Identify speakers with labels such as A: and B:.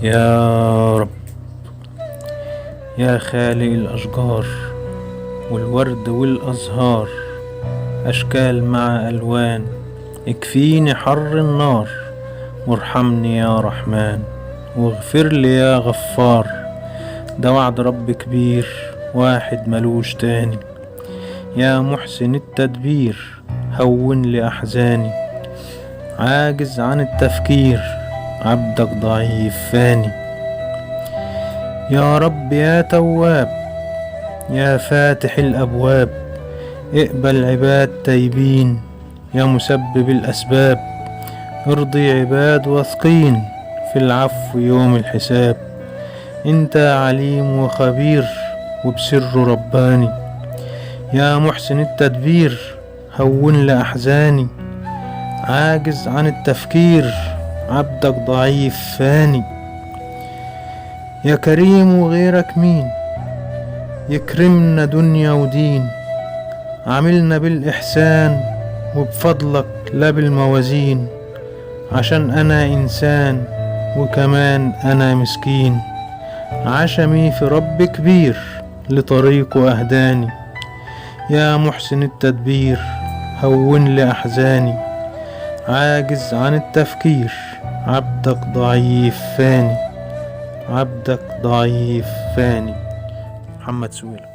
A: يا رب، يا خالق الأشجار والورد والأزهار، أشكال مع ألوان، اكفيني حر النار، وارحمني يا رحمن، واغفر لي يا غفار. ده وعد رب كبير، واحد ملوش تاني. يا محسن التدبير، هون لي أحزاني، عاجز عن التفكير، عبدك ضعيف فاني. يا رب يا تواب، يا فاتح الأبواب، اقبل عباد تايبين، يا مسبب الأسباب، ارضي عباد واثقين في العفو يوم الحساب. انت عليم وخبير وبسر رباني، يا محسن التدبير، هون لأحزاني، عاجز عن التفكير، عبدك ضعيف فاني. يا كريم وغيرك مين يكرمنا دنيا ودين، عاملنا بالإحسان وبفضلك لا بالموازين، عشان أنا إنسان وكمان أنا مسكين، عشمي في رب كبير لطريقه أهداني. يا محسن التدبير، هون لي أحزاني، عاجز عن التفكير، عبدك ضعيف فاني، عبدك ضعيف فاني. محمد سويلم.